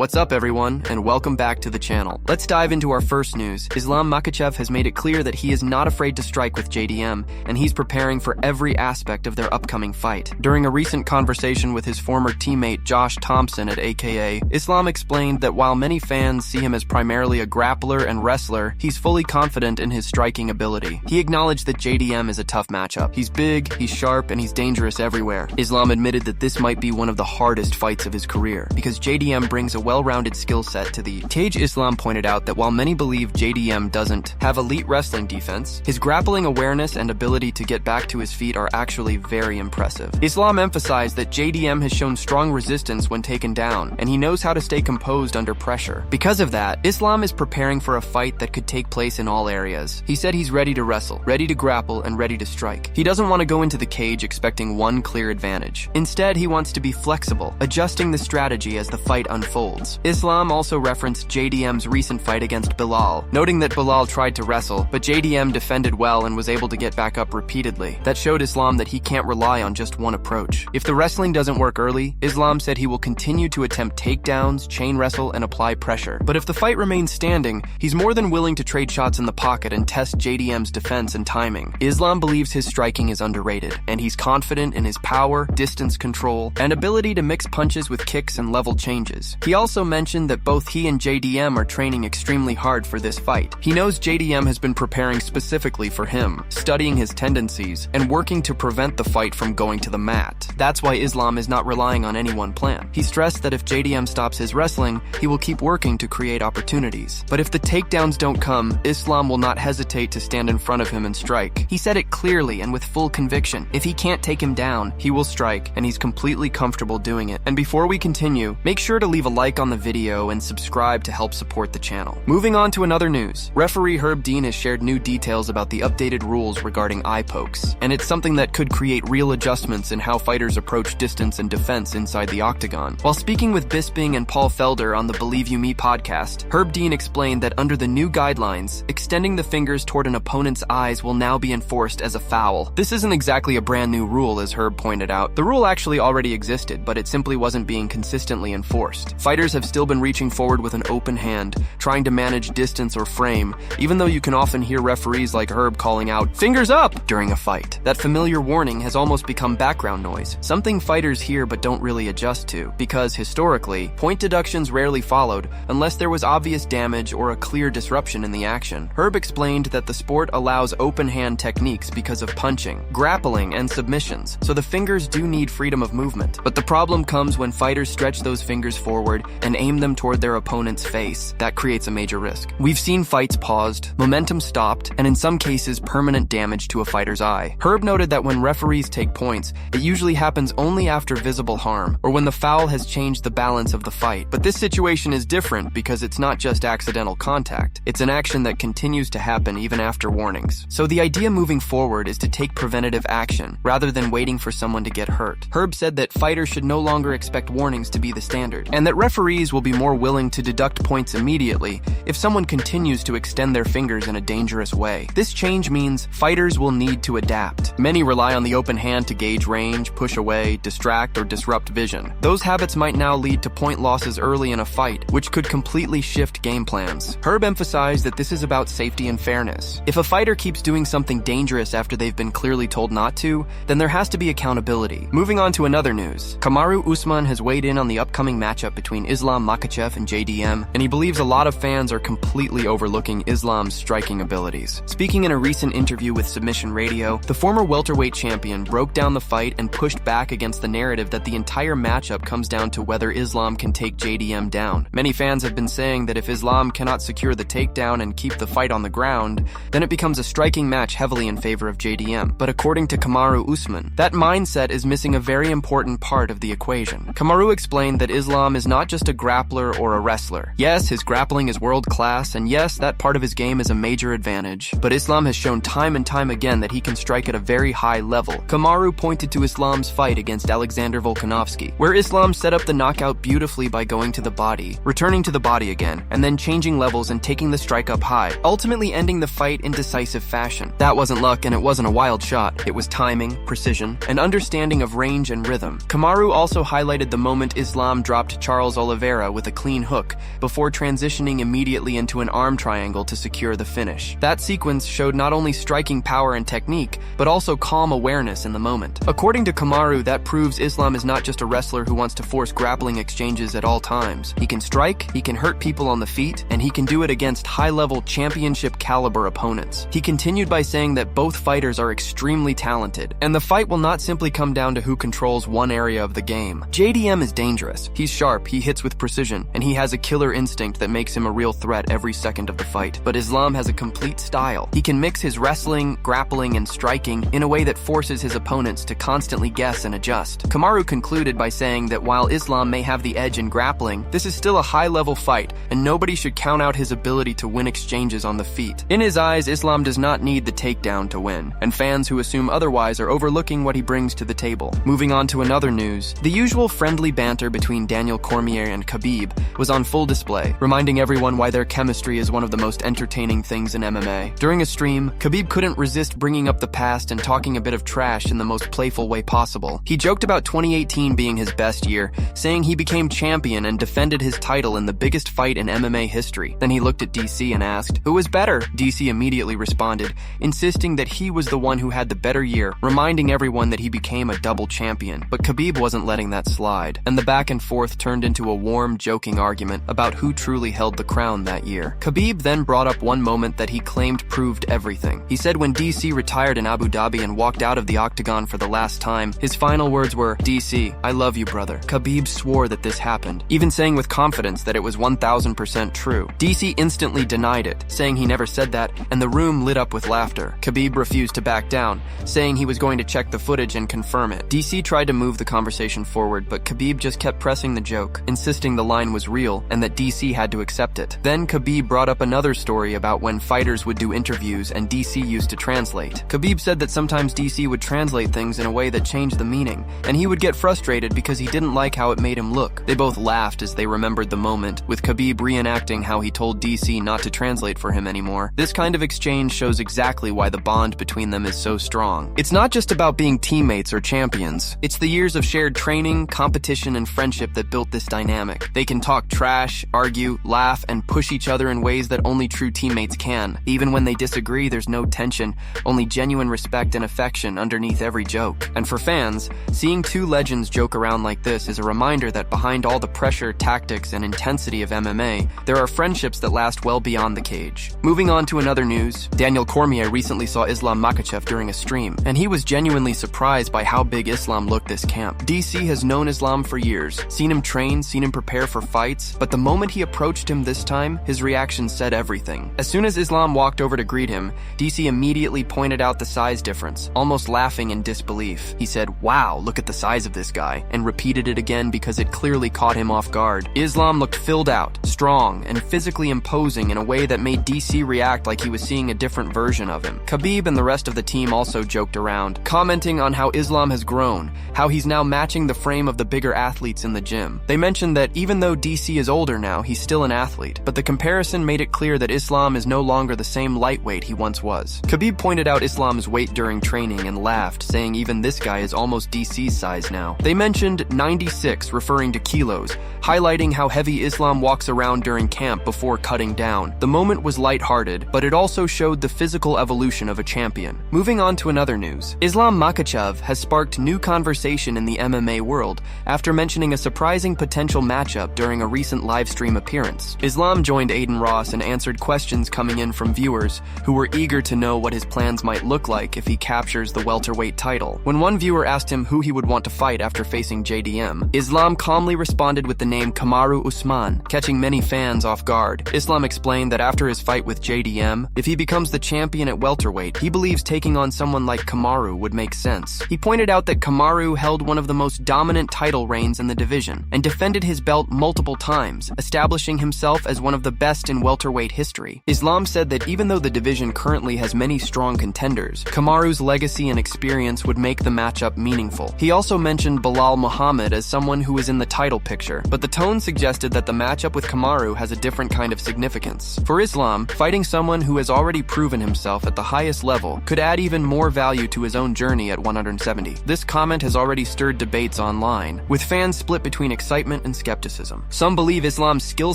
What's up everyone, and welcome back to the channel. Let's dive into our first news. Islam Makhachev has made it clear that he is not afraid to strike with JDM, and he's preparing for every aspect of their upcoming fight. During a recent conversation with his former teammate Josh Thompson at AKA, Islam explained that while many fans see him as primarily a grappler and wrestler, he's fully confident in his striking ability. He acknowledged that JDM is a tough matchup. He's big, he's sharp, and he's dangerous everywhere. Islam admitted that this might be one of the hardest fights of his career, because JDM brings a well-rounded skill set to the cage. Islam pointed out that while many believe JDM doesn't have elite wrestling defense, his grappling awareness and ability to get back to his feet are actually very impressive. Islam emphasized that JDM has shown strong resistance when taken down, and he knows how to stay composed under pressure. Because of that, Islam is preparing for a fight that could take place in all areas. He said he's ready to wrestle, ready to grapple, and ready to strike. He doesn't want to go into the cage expecting one clear advantage. Instead, he wants to be flexible, adjusting the strategy as the fight unfolds. Islam also referenced JDM's recent fight against Bilal, noting that Bilal tried to wrestle, but JDM defended well and was able to get back up repeatedly. That showed Islam that he can't rely on just one approach. If the wrestling doesn't work early, Islam said he will continue to attempt takedowns, chain wrestle, and apply pressure. But if the fight remains standing, he's more than willing to trade shots in the pocket and test JDM's defense and timing. Islam believes his striking is underrated, and he's confident in his power, distance control, and ability to mix punches with kicks and level changes. He also mentioned that both he and JDM are training extremely hard for this fight. He knows JDM has been preparing specifically for him, studying his tendencies, and working to prevent the fight from going to the mat. That's why Islam is not relying on any one plan. He stressed that if JDM stops his wrestling, he will keep working to create opportunities. But if the takedowns don't come, Islam will not hesitate to stand in front of him and strike. He said it clearly and with full conviction. If he can't take him down, he will strike, and he's completely comfortable doing it. And before we continue, make sure to leave a like on the video and subscribe to help support the channel. Moving on to another news. Referee Herb Dean has shared new details about the updated rules regarding eye pokes, and it's something that could create real adjustments in how fighters approach distance and defense inside the octagon. While speaking with Bisping and Paul Felder on the Believe You Me podcast, Herb Dean explained that under the new guidelines, extending the fingers toward an opponent's eyes will now be enforced as a foul. This isn't exactly a brand new rule, as Herb pointed out. The rule actually already existed, but it simply wasn't being consistently enforced. Fighters have still been reaching forward with an open hand, trying to manage distance or frame, even though you can often hear referees like Herb calling out, "Fingers up!" during a fight. That familiar warning has almost become background noise, something fighters hear but don't really adjust to, because historically, point deductions rarely followed unless there was obvious damage or a clear disruption in the action. Herb explained that the sport allows open hand techniques because of punching, grappling, and submissions, so the fingers do need freedom of movement. But the problem comes when fighters stretch those fingers forward and aim them toward their opponent's face. That creates a major risk. We've seen fights paused, momentum stopped, and in some cases permanent damage to a fighter's eye. Herb noted that when referees take points, it usually happens only after visible harm, or when the foul has changed the balance of the fight. But this situation is different because it's not just accidental contact. It's an action that continues to happen even after warnings. So the idea moving forward is to take preventative action, rather than waiting for someone to get hurt. Herb said that fighters should no longer expect warnings to be the standard, and that referees will be more willing to deduct points immediately if someone continues to extend their fingers in a dangerous way. This change means fighters will need to adapt. Many rely on the open hand to gauge range, push away, distract, or disrupt vision. Those habits might now lead to point losses early in a fight, which could completely shift game plans. Herb emphasized that this is about safety and fairness. If a fighter keeps doing something dangerous after they've been clearly told not to, then there has to be accountability. Moving on to another news. Kamaru Usman has weighed in on the upcoming matchup between Islam Makhachev and JDM, and he believes a lot of fans are completely overlooking Islam's striking abilities. Speaking in a recent interview with Submission Radio, the former welterweight champion broke down the fight and pushed back against the narrative that the entire matchup comes down to whether Islam can take JDM down. Many fans have been saying that if Islam cannot secure the takedown and keep the fight on the ground, then it becomes a striking match heavily in favor of JDM. But according to Kamaru Usman, that mindset is missing a very important part of the equation. Kamaru explained that Islam is not just a grappler or a wrestler. Yes, his grappling is world-class, and yes, that part of his game is a major advantage. But Islam has shown time and time again that he can strike at a very high level. Kamaru pointed to Islam's fight against Alexander Volkanovski, where Islam set up the knockout beautifully by going to the body, returning to the body again, and then changing levels and taking the strike up high, ultimately ending the fight in decisive fashion. That wasn't luck, and it wasn't a wild shot. It was timing, precision, and understanding of range and rhythm. Kamaru also highlighted the moment Islam dropped Charles Oliveira Oliveira with a clean hook, before transitioning immediately into an arm triangle to secure the finish. That sequence showed not only striking power and technique, but also calm awareness in the moment. According to Kamaru, that proves Islam is not just a wrestler who wants to force grappling exchanges at all times. He can strike, he can hurt people on the feet, and he can do it against high-level championship-caliber opponents. He continued by saying that both fighters are extremely talented, and the fight will not simply come down to who controls one area of the game. JDM is dangerous. He's sharp, he hits with precision, and he has a killer instinct that makes him a real threat every second of the fight. But Islam has a complete style. He can mix his wrestling, grappling, and striking in a way that forces his opponents to constantly guess and adjust. Kamaru concluded by saying that while Islam may have the edge in grappling, this is still a high-level fight, and nobody should count out his ability to win exchanges on the feet. In his eyes, Islam does not need the takedown to win, and fans who assume otherwise are overlooking what he brings to the table. Moving on to another news, the usual friendly banter between Daniel Cormier and Khabib was on full display, reminding everyone why their chemistry is one of the most entertaining things in MMA. During a stream, Khabib couldn't resist bringing up the past and talking a bit of trash in the most playful way possible. He joked about 2018 being his best year, saying he became champion and defended his title in the biggest fight in MMA history. Then he looked at DC and asked, "Who was better?" DC immediately responded, insisting that he was the one who had the better year, reminding everyone that he became a double champion. But Khabib wasn't letting that slide, and the back and forth turned into a warm, joking argument about who truly held the crown that year. Khabib then brought up one moment that he claimed proved everything. He said when DC retired in Abu Dhabi and walked out of the octagon for the last time, his final words were, "DC, I love you, brother." Khabib swore that this happened, even saying with confidence that it was 1000% true. DC instantly denied it, saying he never said that, and the room lit up with laughter. Khabib refused to back down, saying he was going to check the footage and confirm it. DC tried to move the conversation forward, but Khabib just kept pressing the joke, insisting the line was real and that DC had to accept it. Then Khabib brought up another story about when fighters would do interviews and DC used to translate. Khabib said that sometimes DC would translate things in a way that changed the meaning, and he would get frustrated because he didn't like how it made him look. They both laughed as they remembered the moment, with Khabib reenacting how he told DC not to translate for him anymore. This kind of exchange shows exactly why the bond between them is so strong. It's not just about being teammates or champions. It's the years of shared training, competition, and friendship that built this dynamic. They can talk trash, argue, laugh, and push each other in ways that only true teammates can. Even when they disagree, there's no tension, only genuine respect and affection underneath every joke. And for fans, seeing two legends joke around like this is a reminder that behind all the pressure, tactics, and intensity of MMA, there are friendships that last well beyond the cage. Moving on to another news, Daniel Cormier recently saw Islam Makhachev during a stream, and he was genuinely surprised by how big Islam looked this camp. DC has known Islam for years, seen him train, seen him prepare for fights, but the moment he approached him this time, his reaction said everything. As soon as Islam walked over to greet him, DC immediately pointed out the size difference, almost laughing in disbelief. He said, "Wow, look at the size of this guy," and repeated it again because it clearly caught him off guard. Islam looked filled out, strong, and physically imposing in a way that made DC react like he was seeing a different version of him. Khabib and the rest of the team also joked around, commenting on how Islam has grown, how he's now matching the frame of the bigger athletes in the gym. They mentioned that even though DC is older now, he's still an athlete, but the comparison made it clear that Islam is no longer the same lightweight he once was. Khabib pointed out Islam's weight during training and laughed, saying even this guy is almost DC's size now. They mentioned 96, referring to kilos, highlighting how heavy Islam walks around during camp before cutting down. The moment was lighthearted, but it also showed the physical evolution of a champion. Moving on to another news, Islam Makhachev has sparked new conversation in the MMA world after mentioning a surprising potential matchup during a recent livestream appearance. Islam joined Aiden Ross and answered questions coming in from viewers who were eager to know what his plans might look like if he captures the welterweight title. When one viewer asked him who he would want to fight after facing JDM, Islam calmly responded with the name Kamaru Usman, catching many fans off guard. Islam explained that after his fight with JDM, if he becomes the champion at welterweight, he believes taking on someone like Kamaru would make sense. He pointed out that Kamaru held one of the most dominant title reigns in the division and defended his belt multiple times, establishing himself as one of the best in welterweight history. Islam said that even though the division currently has many strong contenders, Kamaru's legacy and experience would make the matchup meaningful. He also mentioned Bilal Muhammad as someone who is in the title picture, but the tone suggested that the matchup with Kamaru has a different kind of significance. For Islam, fighting someone who has already proven himself at the highest level could add even more value to his own journey at 170. This comment has already stirred debates online, with fans split between excitement and skepticism. Some believe Islam's skill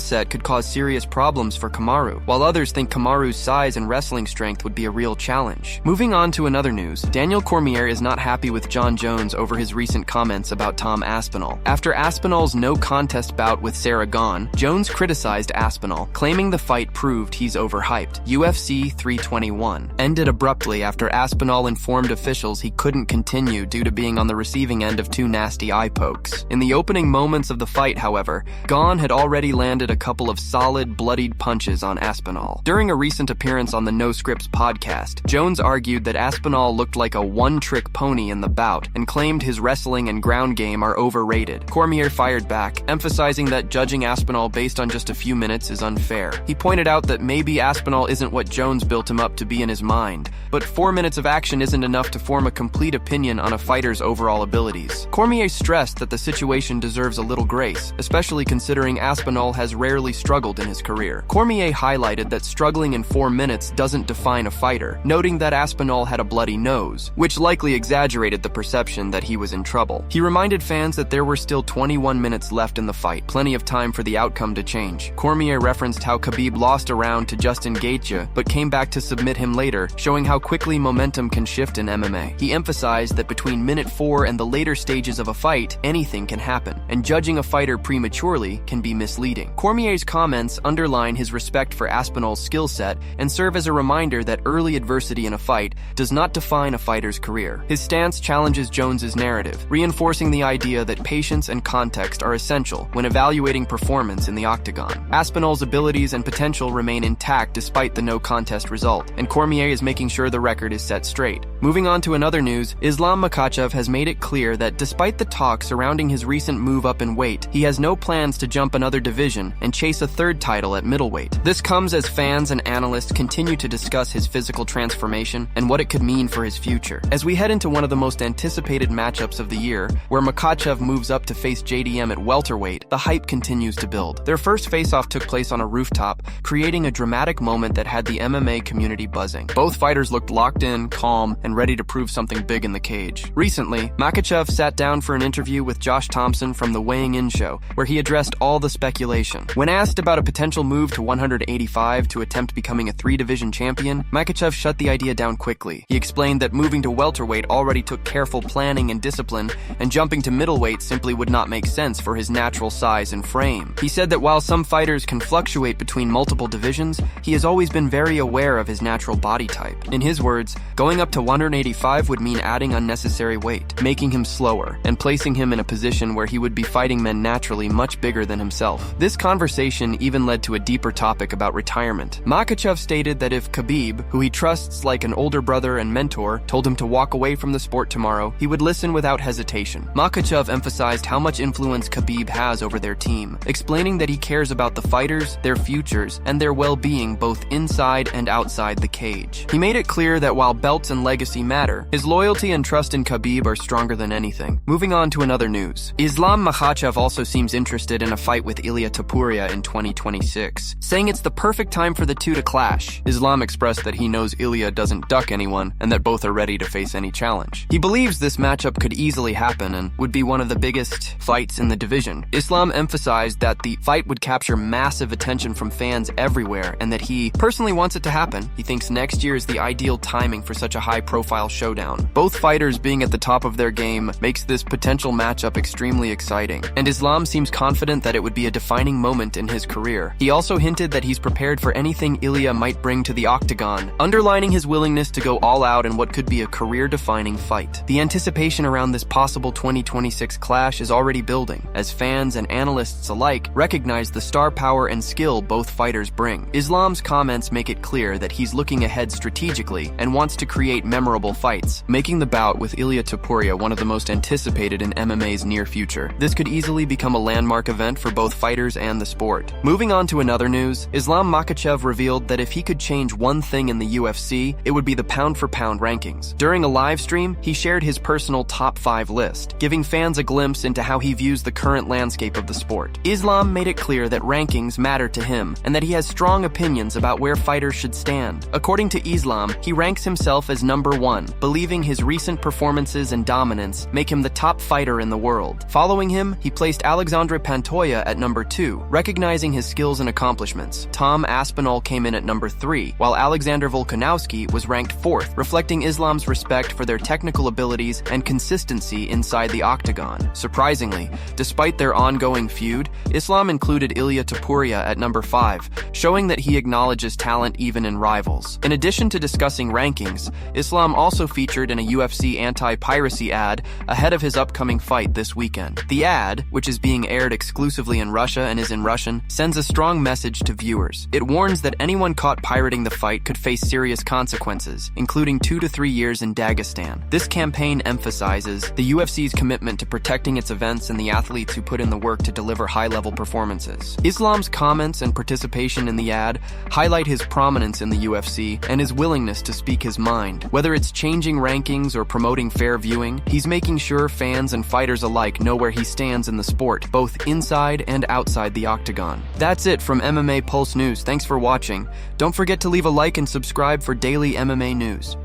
set could cause serious problems for Kamaru, while others think Kamaru's size and wrestling strength would be a real challenge. Moving on to another news, Daniel Cormier is not happy with Jon Jones over his recent comments about Tom Aspinall. After Aspinall's no-contest bout with Sarah Gone, Jones criticized Aspinall, claiming the fight proved he's overhyped. UFC 321 ended abruptly after Aspinall informed officials he couldn't continue due to being on the receiving end of 2 nasty eye pokes. In the opening moments of the fight, however, Gone had already landed a couple of solid, bloodied punches on Aspinall. During a recent appearance on the No Scripts podcast, Jones argued that Aspinall looked like a one-trick pony in the bout and claimed his wrestling and ground game are overrated. Cormier fired back, emphasizing that judging Aspinall based on just a few minutes is unfair. He pointed out that maybe Aspinall isn't what Jones built him up to be in his mind, but 4 minutes of action isn't enough to form a complete opinion on a fighter's overall abilities. Cormier stressed that the situation deserves a little grace, especially considering Aspinall has rarely struggled in his career. Cormier highlighted that struggling in 4 minutes doesn't define a fighter, noting that Aspinall had a bloody nose, which likely exaggerated the perception that he was in trouble. He reminded fans that there were still 21 minutes left in the fight, plenty of time for the outcome to change. Cormier referenced how Khabib lost a round to Justin Gaethje, but came back to submit him later, showing how quickly momentum can shift in MMA. He emphasized that between minute 4 and the later stages of a fight, anything can happen, and judging a fighter prematurely can be misleading. Cormier's comments underline his respect for Aspinall's skill set and serve as a reminder that early adversity in a fight does not define a fighter's career. His stance challenges Jones's narrative, reinforcing the idea that patience and context are essential when evaluating performance in the octagon. Aspinall's abilities and potential remain intact despite the no-contest result, and Cormier is making sure the record is set straight. Moving on to another news, Islam Makhachev has made it clear that despite the talk surrounding his recent move up in weight, he has no plans to jump another division and chase a third title at middleweight. This comes as fans and analysts continue to discuss his physical transformation and what it could mean for his future. As we head into one of the most anticipated matchups of the year, where Makhachev moves up to face JDM at welterweight, the hype continues to build. Their first face-off took place on a rooftop, creating a dramatic moment that had the MMA community buzzing. Both fighters looked locked in, calm, and ready to prove something big in the cage. Recently, Makhachev sat down for an interview with Josh Thompson from the Weighing In Show, where he addressed all the speculation. When asked about a potential move to 185 to attempt becoming a 3-division champion, Makhachev shut the idea down quickly. He explained that moving to welterweight already took careful planning and discipline, and jumping to middleweight simply would not make sense for his natural size and frame. He said that while some fighters can fluctuate between multiple divisions, he has always been very aware of his natural body type. In his words, going up to 185 would mean adding unnecessary weight, making him slower, and placing him in a position where he would be fighting men naturally much bigger than himself. This conversation even led to a deeper topic about retirement. Makhachev stated that if Khabib, who he trusts like an older brother and mentor, told him to walk away from the sport tomorrow, he would listen without hesitation. Makhachev emphasized how much influence Khabib has over their team, explaining that he cares about the fighters, their futures, and their well-being both inside and outside the cage. He made it clear that while belts and legacy matter, his loyalty and trust in Khabib are stronger than anything. Moving on to another news. Islam Makhachev also seems interested in a fight with Ilia Topuria in 2026, saying it's the perfect time for the two to clash. Islam expressed that he knows Ilia doesn't duck anyone and that both are ready to face any challenge. He believes this matchup could easily happen and would be one of the biggest fights in the division. Islam emphasized that the fight would capture massive attention from fans everywhere and that he personally wants it to happen. He thinks next year is the ideal timing for such a high-profile showdown. Both fighters being at the top of their game makes this potential matchup extremely exciting, and Islam seems confident that it would be a defining moment in his career. He also hinted that he's prepared for anything Ilia might bring to the octagon, underlining his willingness to go all out in what could be a career-defining fight. The anticipation around this possible 2026 clash is already building, as fans and analysts alike recognize the star power and skill both fighters bring. Islam's comments make it clear that he's looking ahead strategically and wants to create memorable fights, making the bout with Ilia Topuria one of the most anticipated in MMA's near future. This could easily become a landmark event for both fighters and the sport. Moving on to another news, Islam Makhachev revealed that if he could change one thing in the UFC, it would be the pound-for-pound rankings. During a live stream, he shared his personal top 5 list, giving fans a glimpse into how he views the current landscape of the sport. Islam made it clear that rankings matter to him and that he has strong opinions about where fighters should stand. According to Islam, he ranks himself as number 1, believing his recent performances and dominance make him the top fighter in the world. Following him, he placed Alexandre Pantoja at number 2, recognizing his skills and accomplishments. Tom Aspinall came in at number 3, while Alexander Volkanovski was ranked 4th, reflecting Islam's respect for their technical abilities and consistency inside the octagon. Surprisingly, despite their ongoing feud, Islam included Ilia Topuria at number 5, showing that he acknowledges talent even in rivals. In addition to discussing rankings, Islam also featured in a UFC anti-piracy ad ahead of his upcoming fight this weekend. The ad, which is being aired exclusively in Russia and is in Russian, sends a strong message to viewers. It warns that anyone caught pirating the fight could face serious consequences, including 2 to 3 years in Dagestan. This campaign emphasizes the UFC's commitment to protecting its events and the athletes who put in the work to deliver high-level performances. Islam's comments and participation in the ad highlight his prominence in the UFC and his willingness to speak his mind. Whether it's changing rankings or promoting fair viewing, he's making sure fans and fighters alike know where he stands in the sport, both inside and outside the octagon. That's it from MMA Pulse News. Thanks for watching. Don't forget to leave a like and subscribe for daily MMA news.